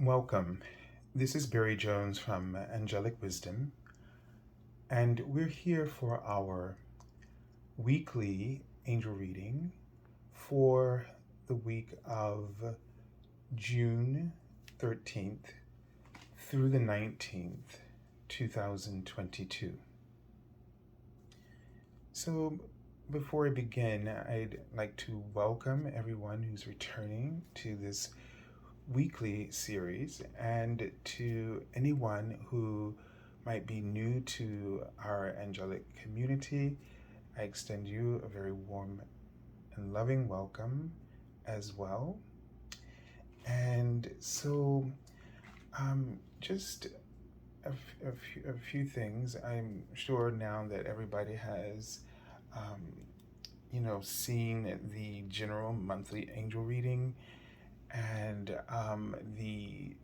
Welcome. This is Barry Jones from Angelic Wisdom, and we're here for our weekly angel reading for the week of June 13th through the 19th, 2022. So, before I begin, I'd like to welcome everyone who's returning to this weekly series, and to anyone who might be new to our angelic community, I extend you a very warm and loving welcome as well. And so, just a few things. I'm sure now that everybody has, seen the general monthly angel reading and the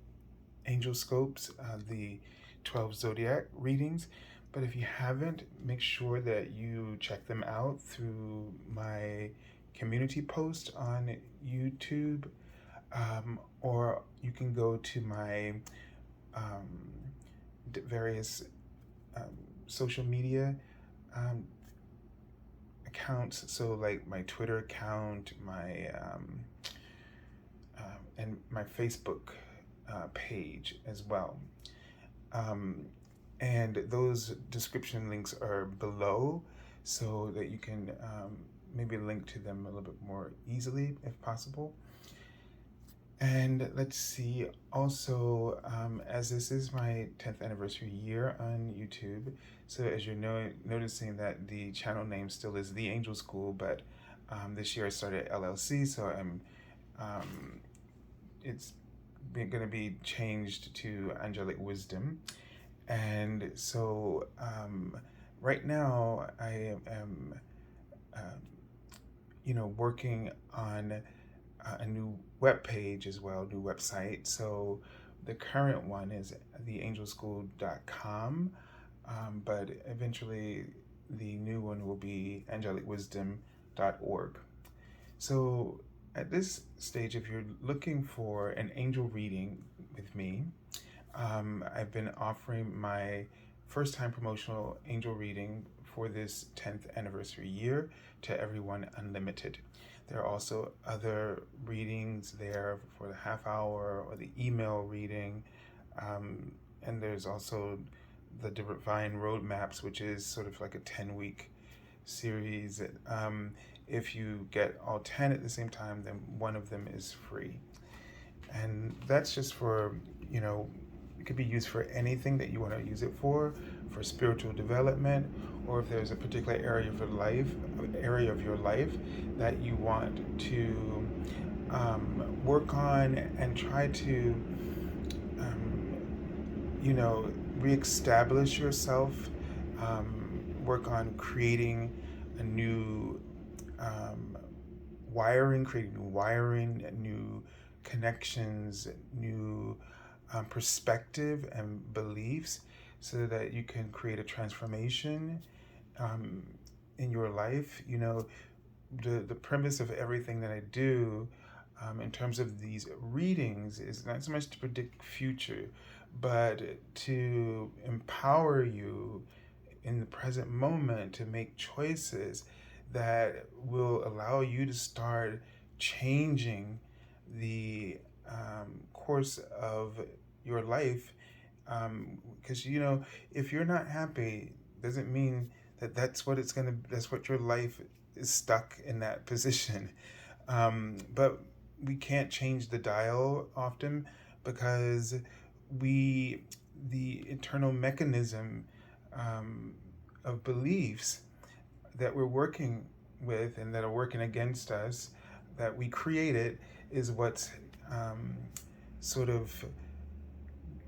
angel scopes, the 12 zodiac readings. But if you haven't, make sure that you check them out through my community post on YouTube, or you can go to my various social media accounts. So, like my Twitter account, and my Facebook page as well. And those description links are below so that you can maybe link to them a little bit more easily if possible. And let's see, also, as this is my 10th anniversary year on YouTube, so as you're noticing that the channel name still is The Angel School, but this year I started LLC, so it's going to be changed to Angelic Wisdom. And so right now I am working on a new web page as well, new website. So the current one is theangelschool.com, but eventually the new one will be angelicwisdom.org. So at this stage, if you're looking for an angel reading with me, I've been offering my first time promotional angel reading for this 10th anniversary year to everyone unlimited. There are also other readings there for the half hour or the email reading. And there's also the Divine Roadmaps, which is sort of like a 10-week series. If you get all 10 at the same time, then one of them is free. And that's just for, it could be used for anything that you want to use it for spiritual development, or if there's a particular area of your life that you want to work on and try to, reestablish yourself, work on creating a new creating new wiring, new connections, new perspective and beliefs, so that you can create a transformation in your life. The premise of everything that I do in terms of these readings is not so much to predict future, but to empower you in the present moment to make choices that will allow you to start changing the course of your life. Because if you're not happy, doesn't mean that that's what your life is stuck in that position. But we can't change the dial often, because the internal mechanism of beliefs that we're working with and that are working against us, that we created, is what's sort of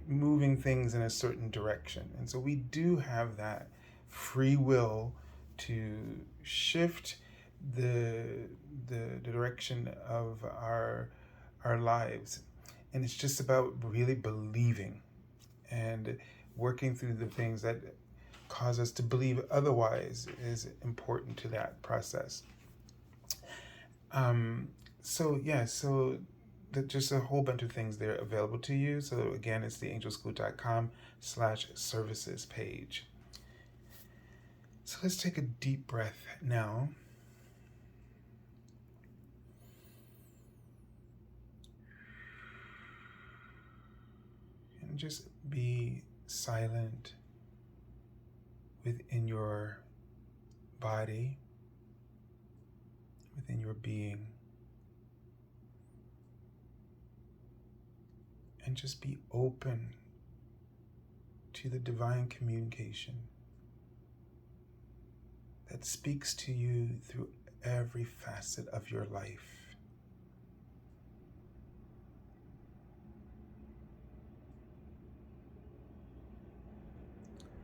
moving things in a certain direction. And so we do have that free will to shift the direction of our lives. And it's just about really believing and working through the things that cause us to believe otherwise is important to that process. So just a whole bunch of things there available to you. So again, it's theangelschool.com/services page. So let's take a deep breath now. And just be silent within your body, within your being. And just be open to the divine communication that speaks to you through every facet of your life.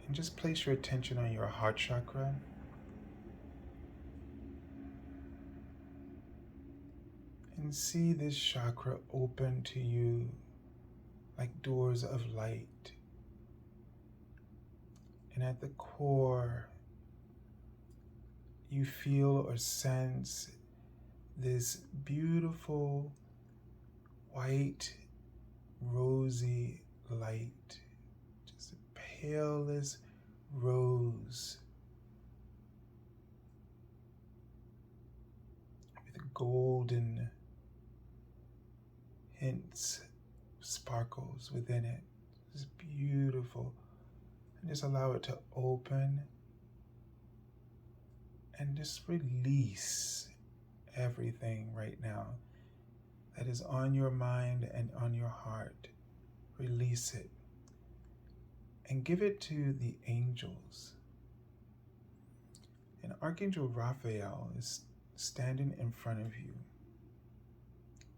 And just place your attention on your heart chakra. And see this chakra open to you like doors of light. And at the core, you feel or sense this beautiful white, rosy light, just the palest rose with golden hints, sparkles within it. It's beautiful. And just allow it to open and just release everything right now that is on your mind and on your heart. Release it and give it to the angels. And Archangel Raphael is standing in front of you,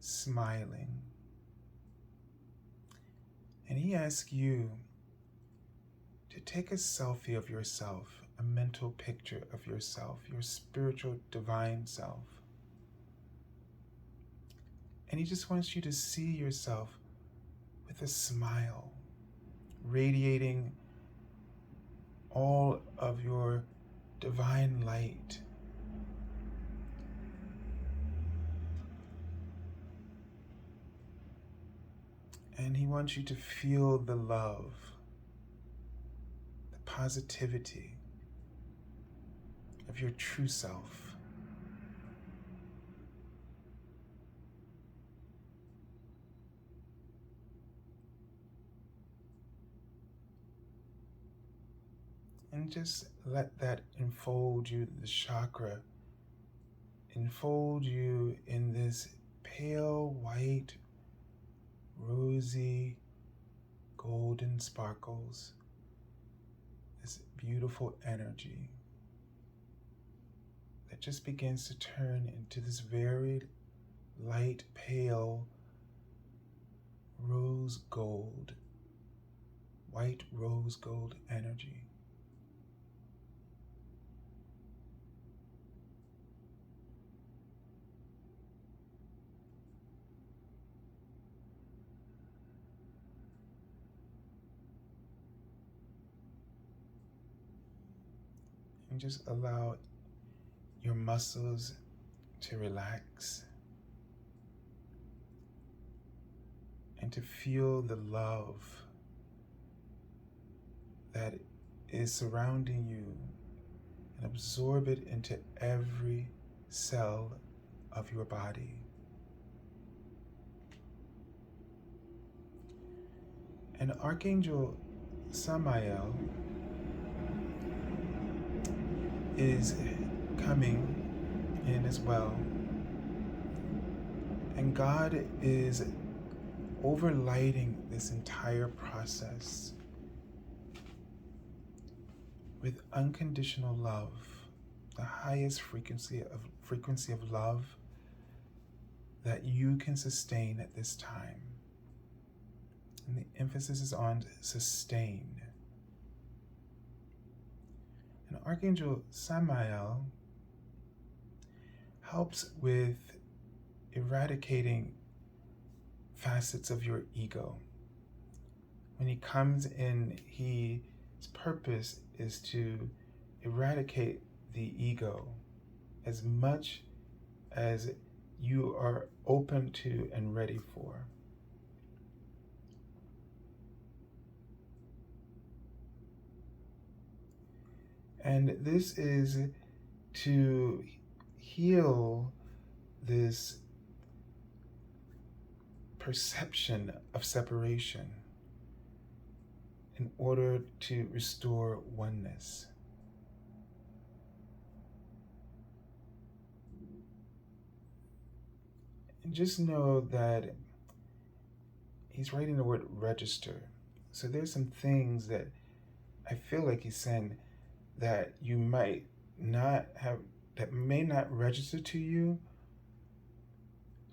smiling. And he asks you to take a selfie of yourself, a mental picture of yourself, your spiritual divine self. And he just wants you to see yourself with a smile, radiating all of your divine light. And he wants you to feel the love, the positivity of your true self. And just let that enfold you, the chakra, enfold you in this pale white, rosy, golden sparkles, this beautiful energy that just begins to turn into this very light, pale, rose gold, white rose gold energy. And just allow your muscles to relax and to feel the love that is surrounding you, and absorb it into every cell of your body. And Archangel Samael is coming in as well. And God is overlighting this entire process with unconditional love, the highest frequency of love that you can sustain at this time. And the emphasis is on sustain. And Archangel Samael helps with eradicating facets of your ego. When he comes in, his purpose is to eradicate the ego as much as you are open to and ready for. And this is to heal this perception of separation in order to restore oneness. And just know that he's writing the word register. So there's some things that I feel like he's saying that you might not have, that may not register to you,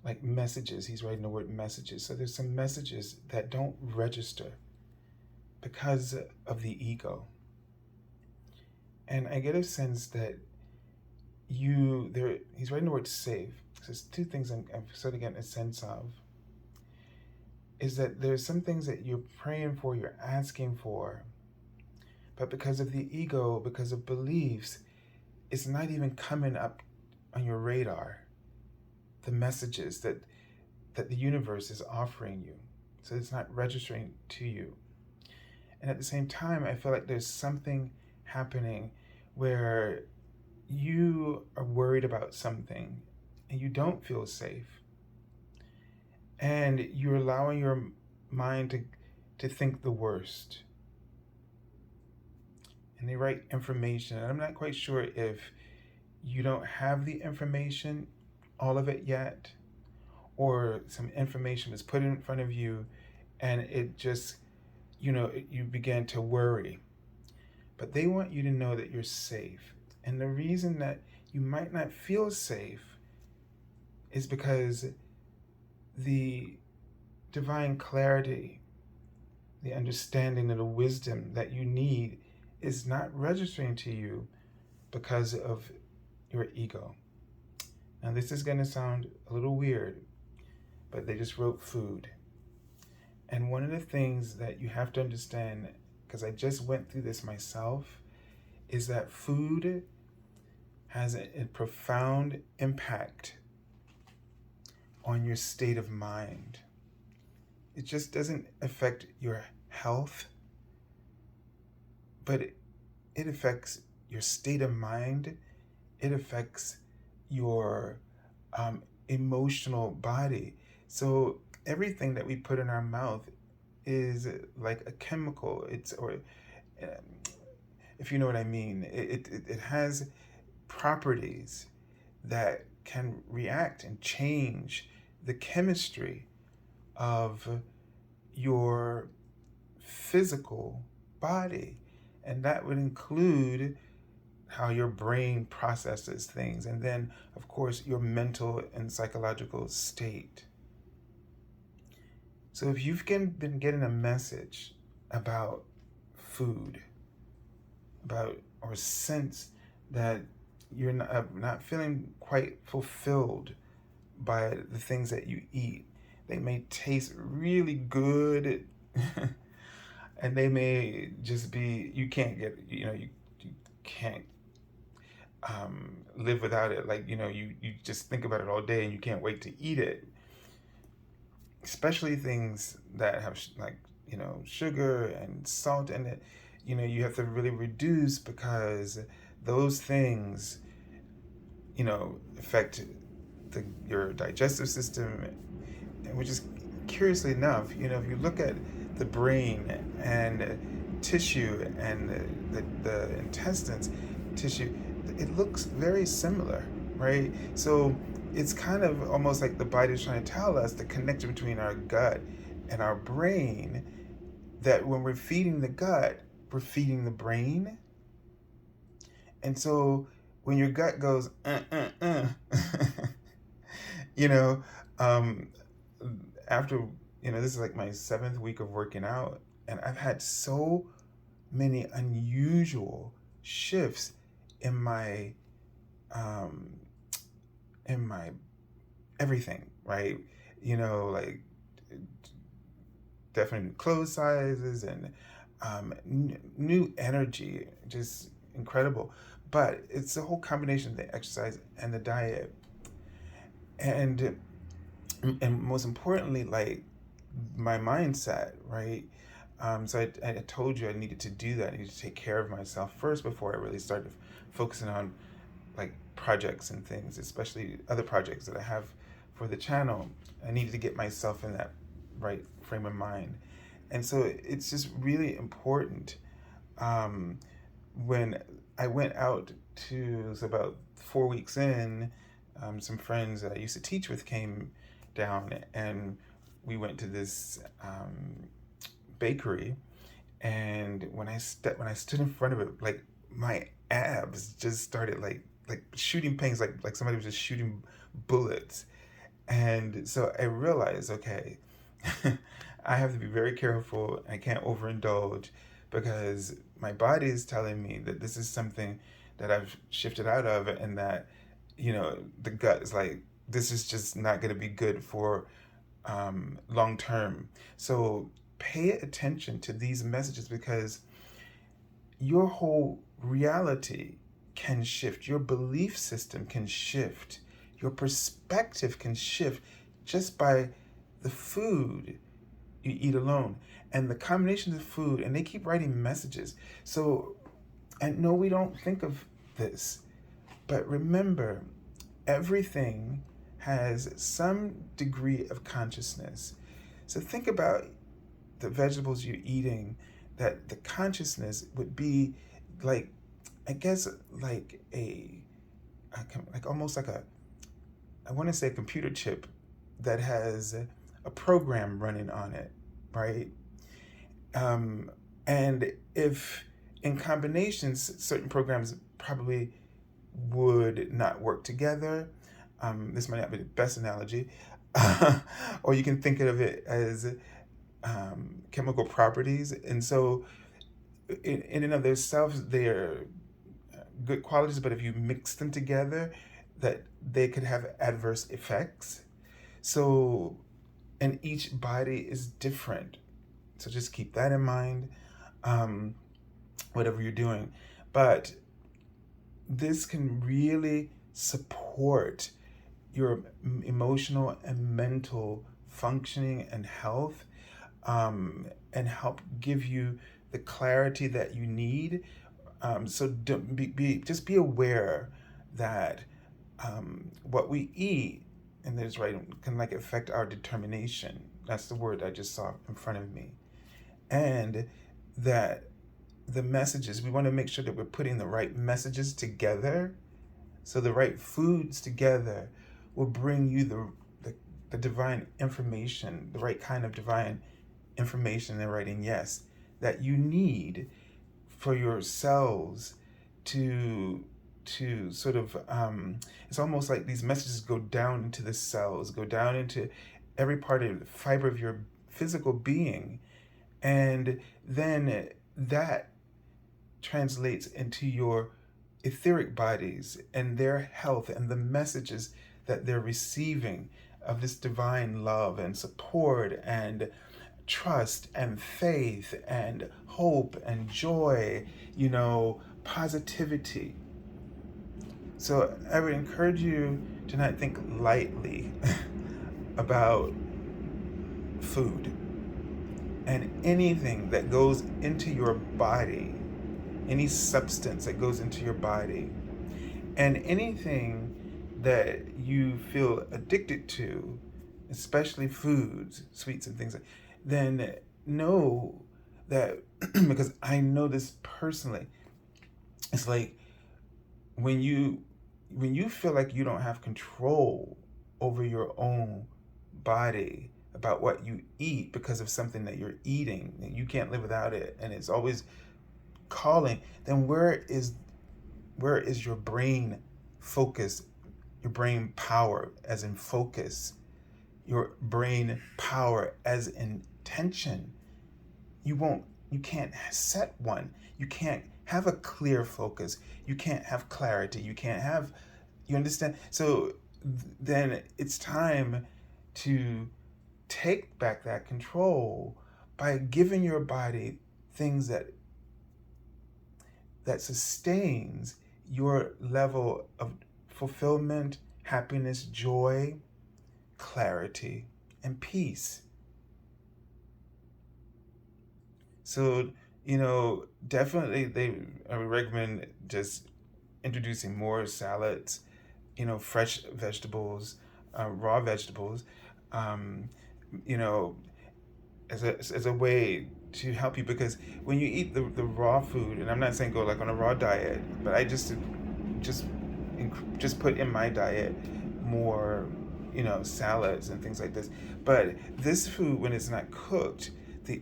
like messages. He's writing the word messages. So there's some messages that don't register because of the ego. And I get a sense that he's writing the word safe. So there's two things I'm sort of getting a sense of. Is that there's some things that you're praying for, you're asking for, but because of the ego, because of beliefs, it's not even coming up on your radar. The messages that the universe is offering you. So it's not registering to you. And at the same time, I feel like there's something happening where you are worried about something and you don't feel safe. And you're allowing your mind to think the worst. And they write information. And I'm not quite sure if you don't have the information, all of it yet, or some information was put in front of you and it just, you began to worry. But they want you to know that you're safe. And the reason that you might not feel safe is because the divine clarity, the understanding and the wisdom that you need is not registering to you because of your ego. Now this is going to sound a little weird, but they just wrote food. And one of the things that you have to understand, because I just went through this myself, is that food has a profound impact on your state of mind. It just doesn't affect your health, but it affects your state of mind. It affects your emotional body. So everything that we put in our mouth is like a chemical. If you know what I mean, it has properties that can react and change the chemistry of your physical body. And that would include how your brain processes things. And then, of course, your mental and psychological state. So if you've been getting a message about food, or sense that you're not feeling quite fulfilled by the things that you eat, they may taste really good and they may just be, you can't get, you can't live without it. Like, you just think about it all day and you can't wait to eat it. Especially things that have sugar and salt in it, you have to really reduce, because those things, affect your digestive system. And which is, curiously enough, if you look at the brain and tissue and the intestines tissue, it looks very similar, right? So it's kind of almost like the body's trying to tell us the connection between our gut and our brain, that when we're feeding the gut, we're feeding the brain. And so when your gut goes, after, this is like my 7th week of working out, and I've had so many unusual shifts in my everything, right? Like definitely new clothes sizes and new energy, just incredible. But it's the whole combination of the exercise and the diet. and most importantly, like my mindset, right? So I told you I needed to do that. I needed to take care of myself first before I really started focusing on like projects and things, especially other projects that I have for the channel. I needed to get myself in that right frame of mind. And so it's just really important. When I went out to, it was about 4 weeks in, some friends that I used to teach with came down, and we went to this bakery. And when I stood in front of it, like my abs just started like shooting pains, like somebody was just shooting bullets. And so I realized, okay, I have to be very careful. I can't overindulge because my body is telling me that this is something that I've shifted out of, and that, the gut is like, this is just not going to be good for long term. So pay attention to these messages, because your whole reality can shift, your belief system can shift, your perspective can shift just by the food you eat alone, and the combination of food. And they keep writing messages. So I know we don't think of this, but remember, everything has some degree of consciousness. So think about the vegetables you're eating, that the consciousness would be like, I guess, like like almost like I want to say a computer chip that has a program running on it, right? And if in combinations, certain programs probably would not work together. This might not be the best analogy, or you can think of it as chemical properties. And so in and of themselves, they're good qualities, but if you mix them together, that they could have adverse effects. So, and each body is different. So just keep that in mind, whatever you're doing. But this can really support your emotional and mental functioning and health, and help give you the clarity that you need. So don't just be aware that what we eat, and there's right, can like affect our determination. That's the word I just saw in front of me. And that the messages, we want to make sure that we're putting the right messages together. So the right foods together will bring you the divine information, the right kind of divine information and writing, yes, that you need for your cells to sort of, it's almost like these messages go down into the cells, go down into every part of the fiber of your physical being. And then that translates into your etheric bodies and their health, and the messages that they're receiving of this divine love and support and trust and faith and hope and joy, positivity. So I would encourage you to not think lightly about food and anything that goes into your body, any substance that goes into your body, and anything that you feel addicted to, especially foods, sweets and things, then know that, because I know this personally, it's like when you feel like you don't have control over your own body, about what you eat because of something that you're eating, and you can't live without it, and it's always calling, then where is your brain focus, your brain power as in focus, your brain power as intention? You can't set one. You can't have a clear focus. You can't have clarity. You understand? So then it's time to take back that control by giving your body things that sustains your level of fulfillment, happiness, joy. clarity, and peace. So, definitely I would recommend just introducing more salads, fresh vegetables, raw vegetables, um, you know, as a way to help you, because when you eat the raw food, and I'm not saying go like on a raw diet, but I just just put in my diet more, salads and things like this. But this food, when it's not cooked, the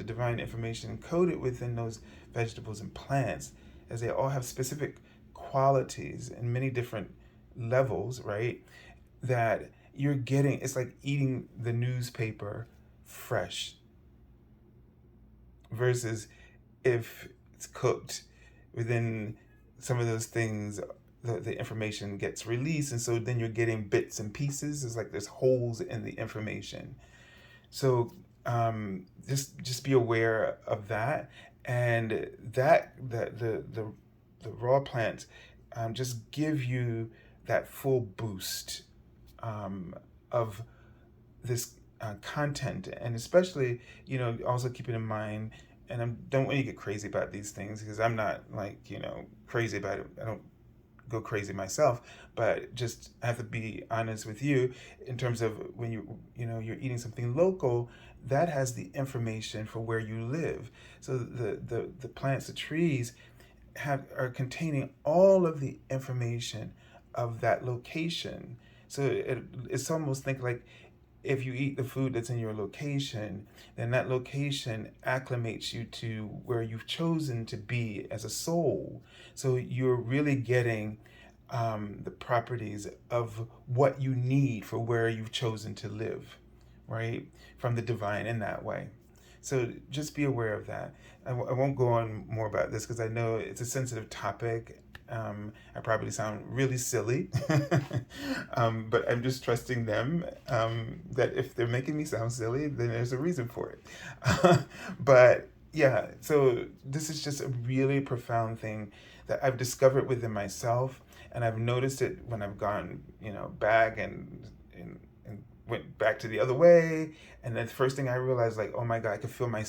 divine information encoded within those vegetables and plants, as they all have specific qualities and many different levels, right? That you're getting, it's like eating the newspaper fresh, versus if it's cooked within some of those things, the information gets released, and so then you're getting bits and pieces. It's like there's holes in the information. So just be aware of that, and the raw plants just give you that full boost of this content, and especially, also keeping in mind, and I don't want you to get crazy about these things, because I'm not like, crazy about it. I don't go crazy myself, but just I have to be honest with you in terms of when you're eating something local that has the information for where you live. So the plants, the trees are containing all of the information of that location. So it's almost think like, if you eat the food that's in your location, then that location acclimates you to where you've chosen to be as a soul. So you're really getting the properties of what you need for where you've chosen to live, right? From the divine in that way. So just be aware of that. I won't go on more about this because I know it's a sensitive topic. I probably sound really silly, but I'm just trusting them, that if they're making me sound silly, then there's a reason for it. But yeah, so this is just a really profound thing that I've discovered within myself, and I've noticed it when I've gone, back and went back to the other way, and then the first thing I realized, like, oh my God, I could feel my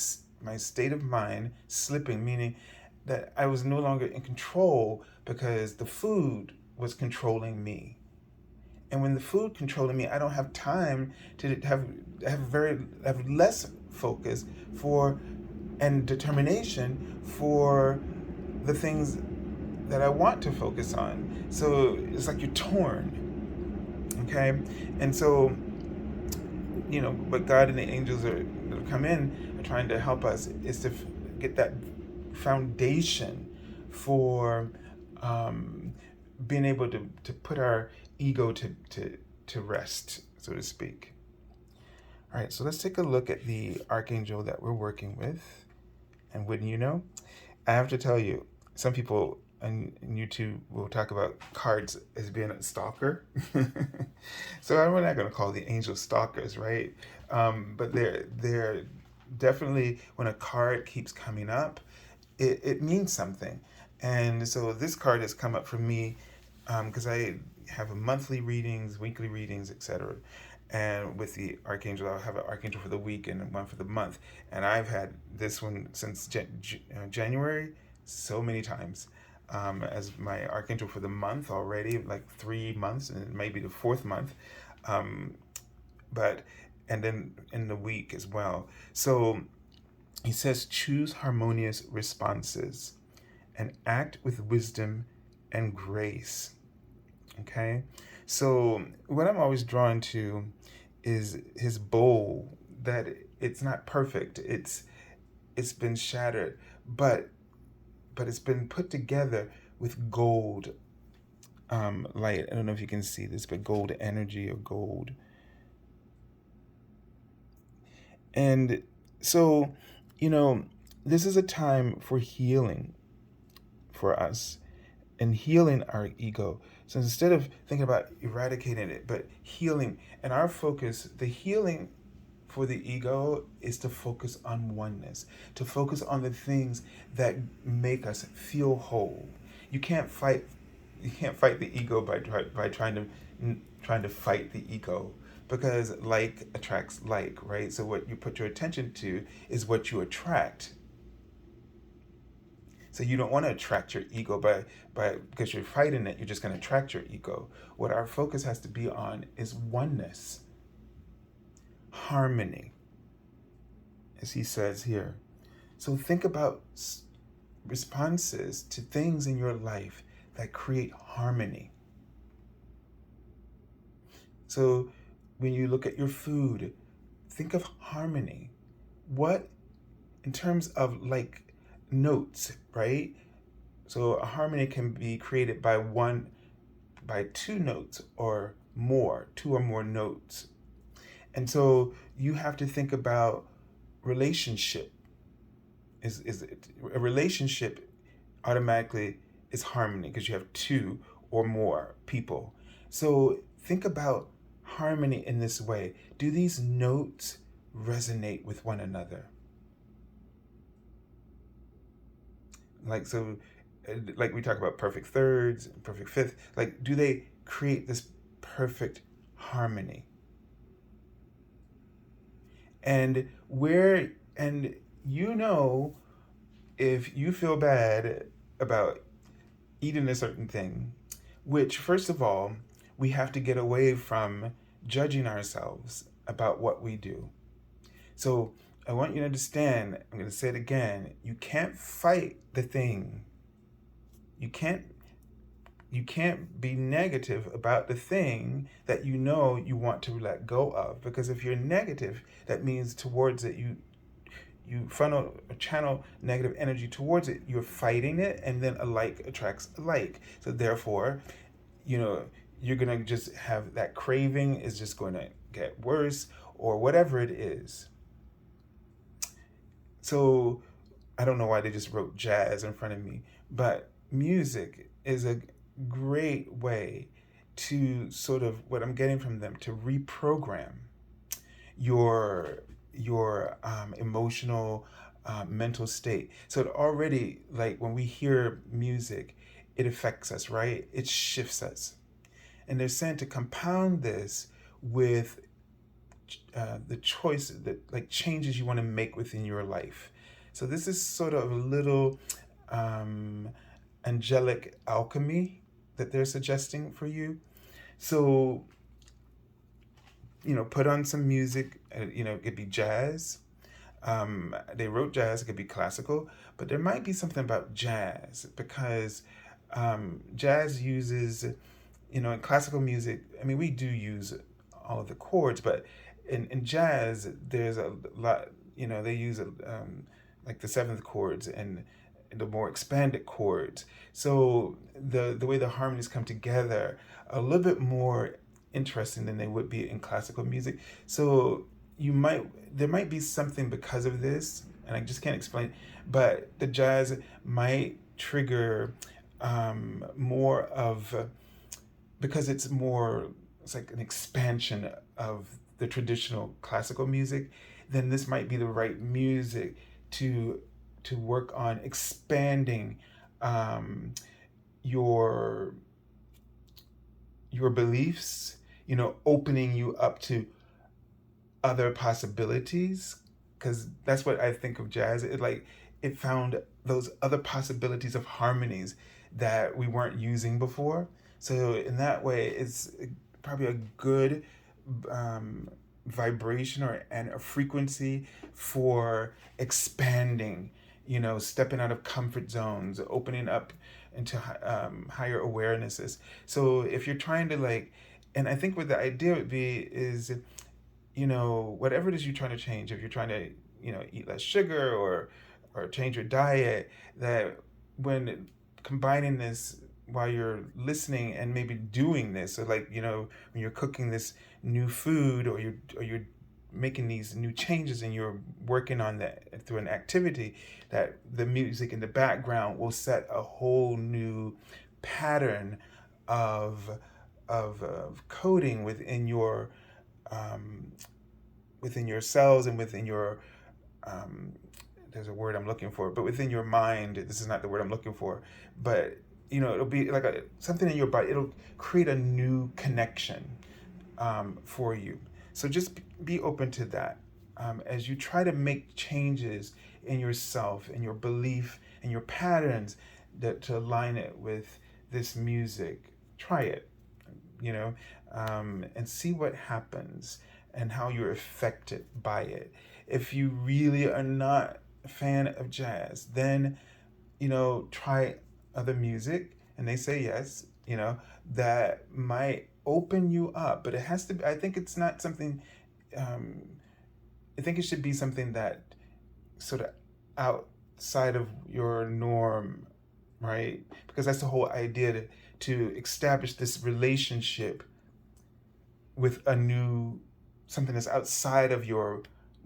state of mind slipping, meaning that I was no longer in control because the food was controlling me. And when the food controlling me, I don't have time to have less focus for and determination for the things that I want to focus on. So it's like you're torn. Okay? And so, what God and the angels that come in are trying to help us is to get that foundation for being able to put our ego to rest, so to speak. All right, so let's take a look at the archangel that we're working with. And wouldn't you know, I have to tell you, some people on YouTube will talk about cards as being a stalker. So we're not going to call the angels stalkers, right? But they're definitely, when a card keeps coming up, it means something. And so this card has come up for me because I have a monthly readings, weekly readings, etc. And with the archangel, I'll have an archangel for the week and one for the month. And I've had this one since January so many times as my archangel for the month already, like 3 months, and maybe the 4th month. And then in the week as well. So he says, choose harmonious responses and act with wisdom and grace. Okay? So what I'm always drawn to is his bowl, that it's not perfect. It's been shattered, but it's been put together with gold light. I don't know if you can see this, but gold energy or gold. And so, this is a time for healing for us and healing our ego. So instead of thinking about eradicating it, but healing, and our focus, the healing for the ego is to focus on oneness, to focus on the things that make us feel whole. You can't fight the ego by trying to fight the ego. because like attracts like, right? So what you put your attention to is what you attract. So you don't want to attract your ego by because you're fighting it, you're just going to attract your ego. What our focus has to be on is oneness, harmony, as he says here. So think about responses to things in your life that create harmony. So when you look at your food, think of harmony. What, in terms of like notes, right? So a harmony can be created by two notes or more, two or more notes. And so you have to think about relationship. Is a relationship automatically is harmony because you have two or more people. So think about harmony in this way. Do these notes resonate with one another? Like, so, like we talk about perfect thirds, perfect fifth, like, do they create this perfect harmony? And you know, if you feel bad about eating a certain thing, which, first of all, we have to get away from judging ourselves about what we do. So I want you to understand, I'm going to say it again, you can't fight the thing. You can't be negative about the thing that you know you want to let go of, because if you're negative, that means towards it you funnel or channel negative energy towards it, you're fighting it, and then alike attracts alike. So therefore, you're going to just have that craving is just going to get worse, or whatever it is. So I don't know why they just wrote jazz in front of me, but music is a great way to sort of, what I'm getting from them, to reprogram your emotional mental state. So it already, like when we hear music, it affects us, right? It shifts us. And they're saying to compound this with the choices, that like changes you want to make within your life. So this is sort of a little angelic alchemy that they're suggesting for you. So, put on some music. It could be jazz. They wrote jazz. It could be classical, but there might be something about jazz because jazz uses, in classical music. I mean, we do use all of the chords, but in jazz, there's a lot. They use like the seventh chords and the more expanded chords. So the way the harmonies come together are a little bit more interesting than they would be in classical music. So there might be something because of this, and I just can't explain, but the jazz might trigger more of, because it's like an expansion of the traditional classical music, then this might be the right music to work on expanding your beliefs, opening you up to other possibilities, because that's what I think of jazz. It found those other possibilities of harmonies that we weren't using before. So in that way, it's probably a good vibration and a frequency for expanding, stepping out of comfort zones, opening up into higher awarenesses. So if you're trying to and I think what the idea would be is, whatever it is you're trying to change, if you're trying to, eat less sugar or change your diet, that when combining this while you're listening and maybe doing this, so when you're cooking this new food, or you're making these new changes and you're working on that through an activity, that the music in the background will set a whole new pattern of coding within your cells and within your there's a word I'm looking for, but within your mind. This is not the word I'm looking for, but it'll be like something in your body. It'll create a new connection for you. So just be open to that. As you try to make changes in yourself, in your belief, and your patterns to align it with this music, try it, and see what happens and how you're affected by it. If you really are not a fan of jazz, then, try other music, and they say yes, that might open you up. But it has to be, I think it's not something, I think it should be something that sort of outside of your norm, right? Because that's the whole idea, to establish this relationship with something that's outside of your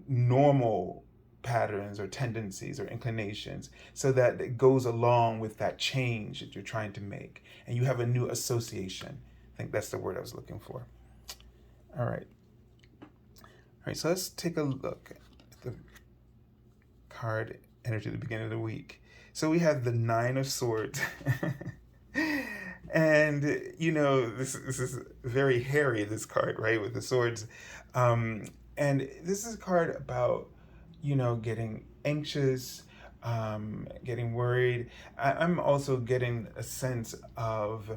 normal patterns or tendencies or inclinations, so that it goes along with that change that you're trying to make, and you have a new association. I think that's the word I was looking for. All right, so let's take a look at the card energy at the beginning of the week. So we have the Nine of Swords. And this is very hairy, this card, right, with the swords. And this is a card about getting anxious, getting worried. I'm also getting a sense of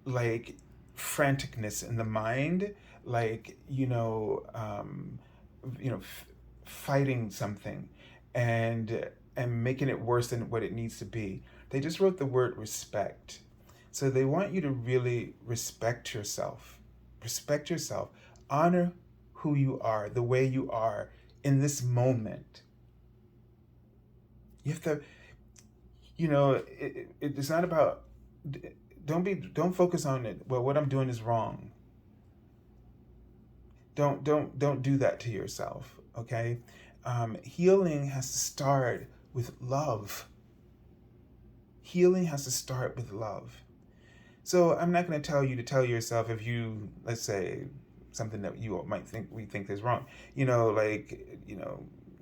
like franticness in the mind, like fighting something and making it worse than what it needs to be. They just wrote the word respect. So they want you to really respect yourself. Respect yourself. Honor who you are, the way you are in this moment. You have to, it's not about, don't focus on it. Well, what I'm doing is wrong. Don't do that to yourself, okay? Healing has to start with love. Healing has to start with love. So I'm not going to tell you to tell yourself, if you, let's say, something that you might think is wrong,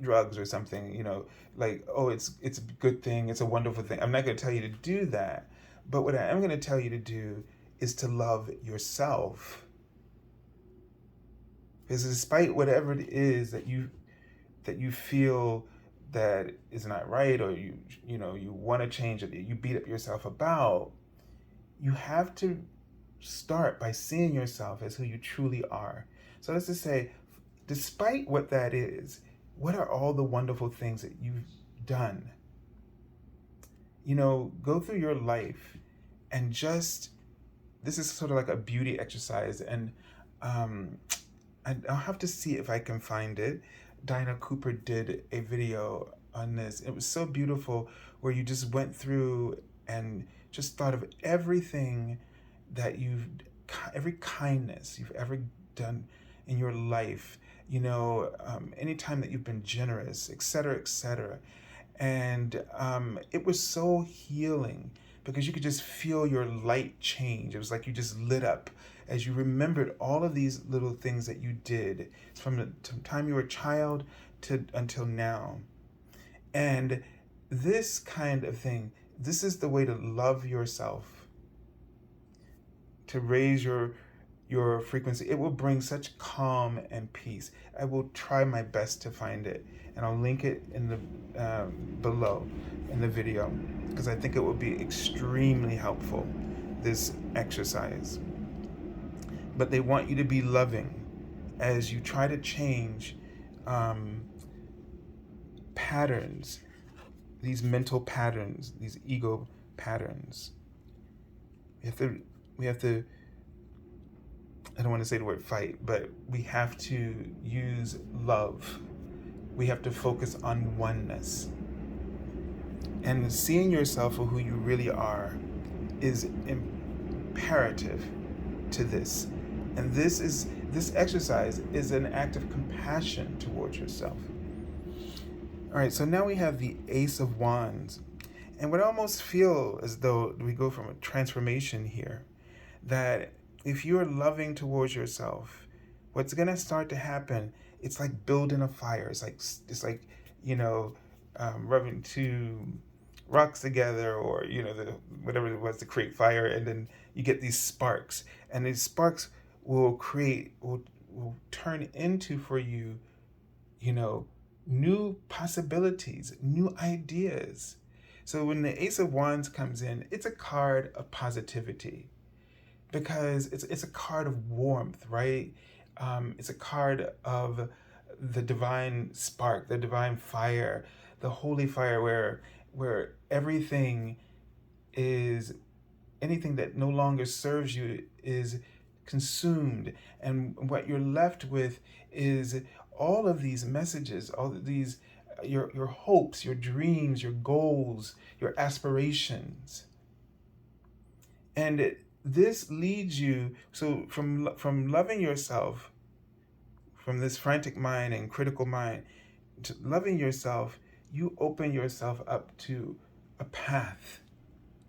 drugs or something, oh, it's a good thing, it's a wonderful thing. I'm not going to tell you to do that. But what I am going to tell you to do is to love yourself. Because despite whatever it is that you feel that is not right, or you want to change it, you beat up yourself about, you have to start by seeing yourself as who you truly are. So let's just say, despite what that is, what are all the wonderful things that you've done? Go through your life and this is sort of like a beauty exercise. And I'll have to see if I can find it. Dinah Cooper did a video on this. It was so beautiful, where you just went through and just thought of everything that every kindness you've ever done in your life, anytime that you've been generous, etc., etc. And it was so healing, because you could just feel your light change. It was like you just lit up as you remembered all of these little things that you did from the time you were a child to until now. And this kind of thing, this is the way to love yourself, to raise your frequency. It will bring such calm and peace. I will try my best to find it, and I'll link it in the below in the video, because I think it will be extremely helpful, this exercise. But they want you to be loving as you try to change patterns, these mental patterns, these ego patterns. We have to, I don't want to say the word fight, but we have to use love. We have to focus on oneness. And seeing yourself for who you really are is imperative to this. And this exercise is an act of compassion towards yourself. All right, so now we have the Ace of Wands. And what I almost feel as though we go from a transformation here, that if you're loving towards yourself, what's going to start to happen, it's like building a fire. It's like rubbing two rocks together, or whatever it was to create fire, and then you get these sparks, and these sparks will will turn into for you, new possibilities, new ideas. So when the Ace of Wands comes in, it's a card of positivity because it's a card of warmth, right? It's a card of the divine spark, the divine fire, the holy fire, where anything that no longer serves you is consumed, and what you're left with is all of these messages, all of these your hopes, your dreams, your goals, your aspirations. And this leads you, so from loving yourself, from this frantic mind and critical mind, to loving yourself, you open yourself up to a path,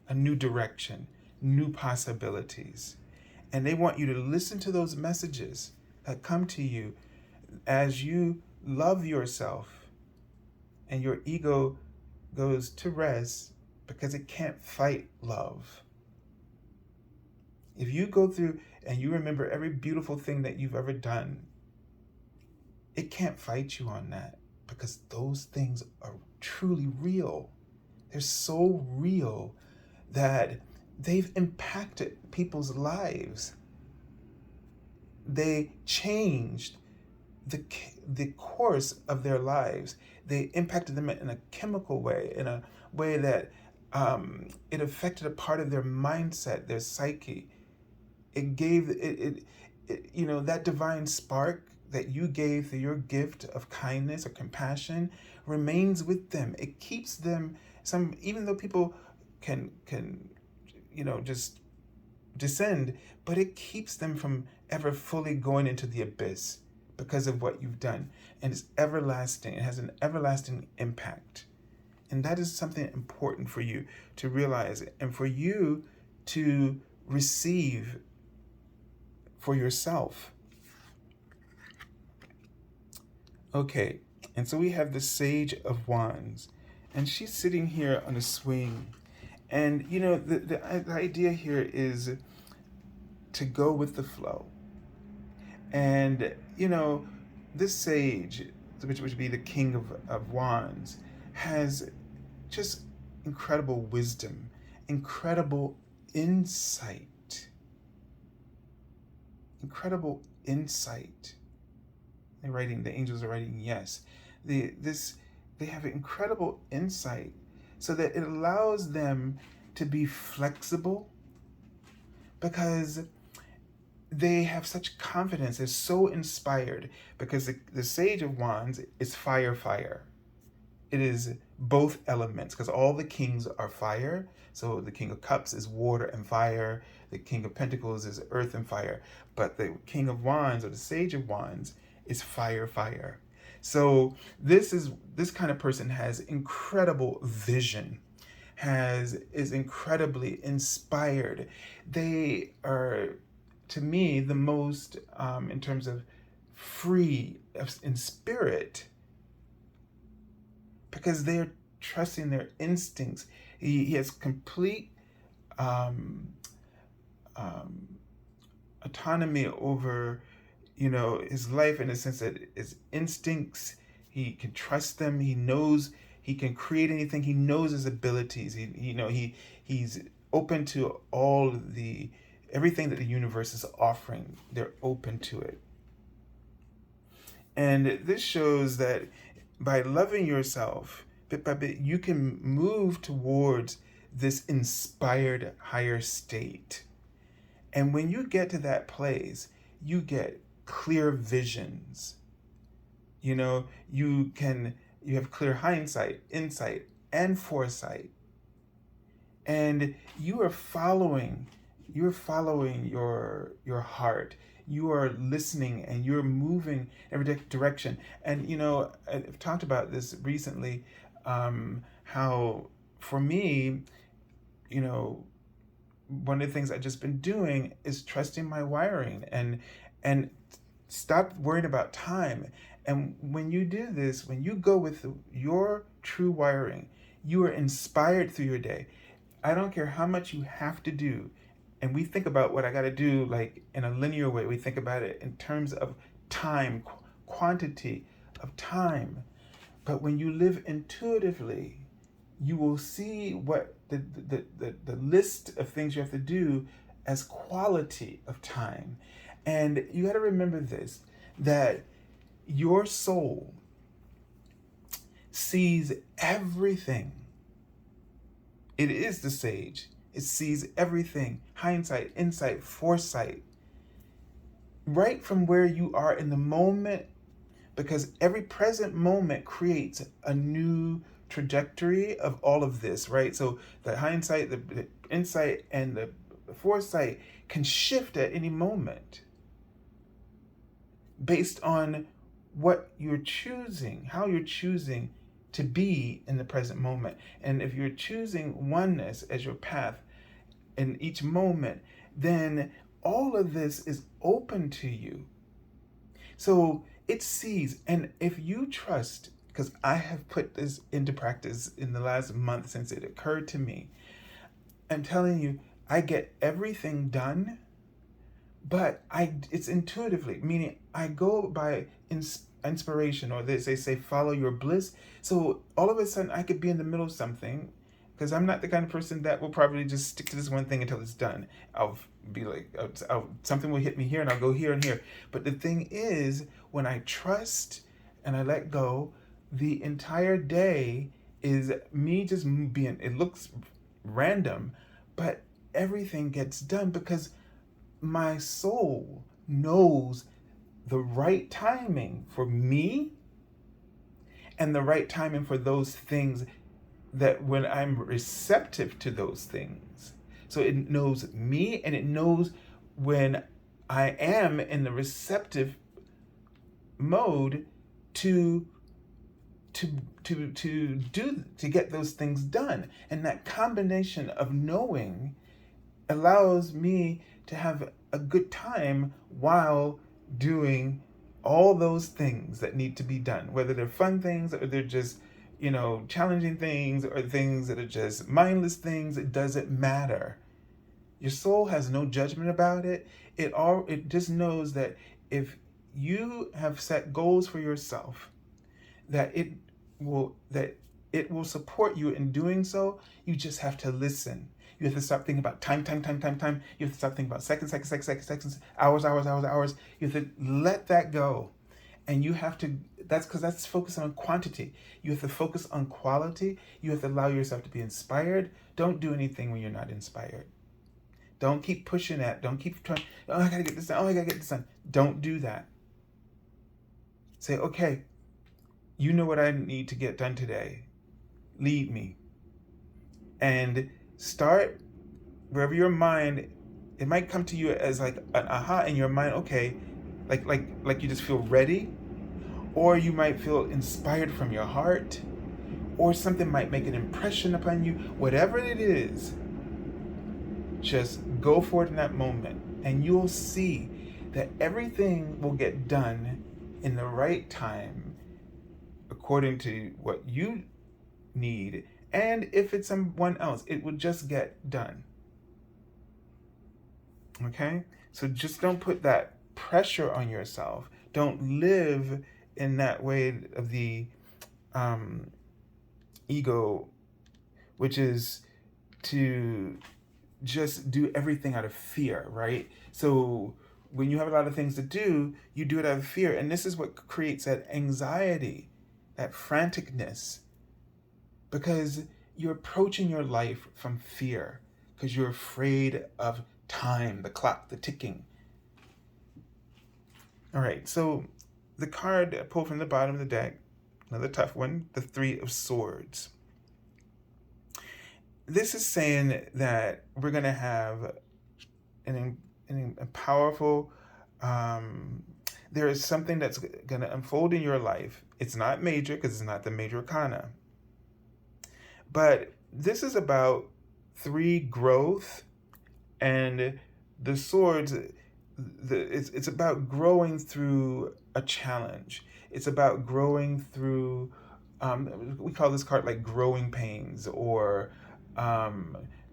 a new direction, new possibilities. And they want you to listen to those messages that come to you as you love yourself, and your ego goes to rest because it can't fight love. If you go through and you remember every beautiful thing that you've ever done, it can't fight you on that, because those things are truly real. They're so real that they've impacted people's lives. They changed the course of their lives. They impacted them in a chemical way, in a way that it affected a part of their mindset, their psyche. It gave that divine spark that you gave through your gift of kindness or compassion remains with them. It keeps them even though people can just descend, but it keeps them from ever fully going into the abyss because of what you've done. And it's everlasting. It has an everlasting impact. And that is something important for you to realize and for you to receive for yourself. Okay, and so we have the Sage of Wands, and she's sitting here on a swing. And, the idea here is to go with the flow. And, this sage, which would be the King of Wands, has just incredible wisdom, incredible insight. Incredible insight. The angels are writing yes. They have incredible insight, so that it allows them to be flexible, because they have such confidence. They're so inspired, because the Sage of Wands is fire. It is both elements, because all the kings are fire. So the King of Cups is water and fire. The King of Pentacles is earth and fire. But the King of Wands, or the Sage of Wands, is fire. So this kind of person has incredible vision, is incredibly inspired. They are, to me, the most in terms of free in spirit, because they're trusting their instincts. He has complete autonomy over his life, in a sense that his instincts, he can trust them. He knows he can create anything. He knows his abilities. He's open to everything that the universe is offering. They're open to it. And this shows that by loving yourself, bit by bit, you can move towards this inspired higher state. And when you get to that place, you get clear visions. You have clear hindsight, insight, and foresight. And you are following your heart. You are listening, and you're moving every direction. And I've talked about this recently, how for me, one of the things I've just been doing is trusting my wiring and stop worrying about time. And when you do this, when you go with your true wiring, you are inspired through your day. I don't care how much you have to do. And we think about what I got to do like in a linear way. We think about it in terms of time, quantity of time. But when you live intuitively, you will see what the list of things you have to do as quality of time. And you got to remember this, that your soul sees everything. It is the sage. It sees everything. Hindsight, insight, foresight. Right from where you are in the moment, because every present moment creates a new trajectory of all of this, right? So the hindsight, the insight, and the foresight can shift at any moment based on what you're choosing, how you're choosing to be in the present moment. And if you're choosing oneness as your path in each moment, then all of this is open to you. So it sees, and if you trust, because I have put this into practice in the last month since it occurred to me, I'm telling you, I get everything done, but it's intuitively, meaning I go by inspiration, or they say follow your bliss. So all of a sudden I could be in the middle of something, because I'm not the kind of person that will probably just stick to this one thing until it's done. I'll be like, something will hit me here and I'll go here and here. But the thing is, when I trust and I let go, the entire day is me just being, it looks random, but everything gets done because my soul knows the right timing for me and the right timing for those things, that when I'm receptive to those things. So it knows me, and it knows when I am in the receptive mode to get those things done. And that combination of knowing allows me to have a good time while doing all those things that need to be done, whether they're fun things or they're just, challenging things, or things that are just mindless things. It doesn't matter. Your soul has no judgment about it. It just knows that if you have set goals for yourself, that it will support you in doing so. You just have to listen. You have to stop thinking about time. You have to stop thinking about seconds, hours. You have to let that go. And you have to, that's focusing on quantity. You have to focus on quality. You have to allow yourself to be inspired. Don't do anything when you're not inspired. Don't keep pushing that. Don't keep trying, I gotta get this done. Don't do that. Say, okay, you know what I need to get done today. Lead me. And start wherever your mind, it might come to you as like an aha in your mind, okay, like you just feel ready, or you might feel inspired from your heart, or something might make an impression upon you. Whatever it is, just go for it in that moment, and you'll see that everything will get done in the right time according to what you need. And if it's someone else, it will just get done. Okay? So just don't put that pressure on yourself. Don't live in that way of the ego, which is to just do everything out of fear, right? So when you have a lot of things to do, you do it out of fear. And this is what creates that anxiety, that franticness, because you're approaching your life from fear, because you're afraid of time, the clock, the ticking. All right, so the card I pulled from the bottom of the deck, another tough one, the Three of Swords. This is saying that we're going to have a powerful, there is something that's going to unfold in your life. It's not major because it's not the major arcana. But this is about growth, and the swords, it's about growing through a challenge. It's about growing through, we call this card like growing pains, or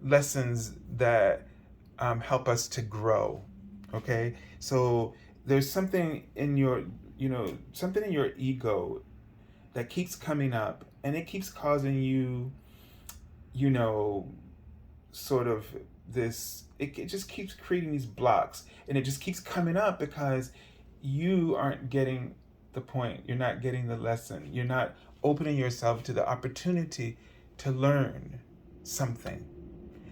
lessons that help us to grow. Okay, so there's something in your, something in your ego that keeps coming up, and it keeps causing you, you know, sort of this, it just keeps creating these blocks, and it just keeps coming up because you aren't getting the point. You're not getting the lesson. You're not opening yourself to the opportunity to learn something.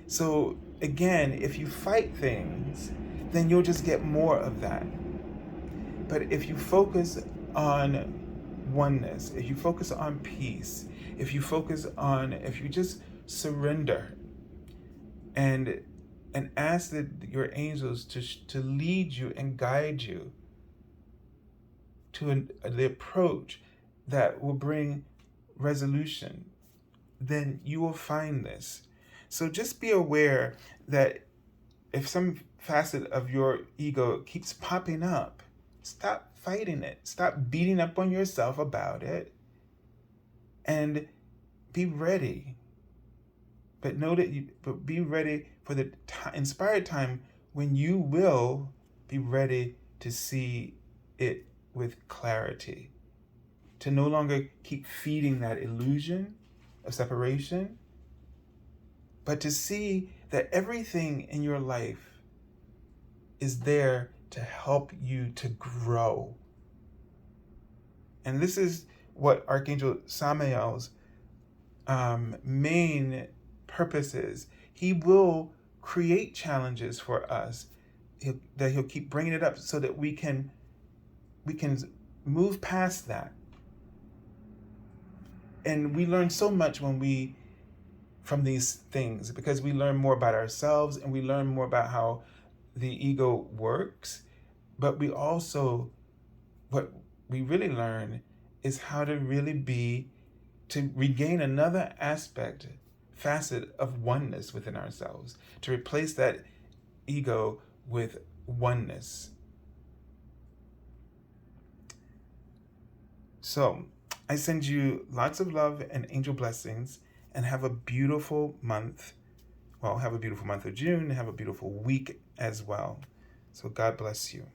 So again, if you fight things, then you'll just get more of that. But if you focus on oneness, if you focus on peace, if you just surrender and ask your angels to lead you and guide you to the approach that will bring resolution, then you will find this. So just be aware that if some facet of your ego keeps popping up, stop fighting it. Stop beating up on yourself about it, and be ready. But know that but be ready for the inspired time when you will be ready to see it with clarity. To no longer keep feeding that illusion of separation, but to see that everything in your life is there to help you to grow. And this is what Archangel Samael's main purpose is. He will create challenges for us, that he'll keep bringing it up so that we can move past that. And we learn so much from these things, because we learn more about ourselves and we learn more about how the ego works. But what we really learn is how to really to regain another facet of oneness within ourselves, to replace that ego with oneness. So I send you lots of love and angel blessings, and have a beautiful month. Well, have a beautiful month of June, have a beautiful week as well. So God bless you.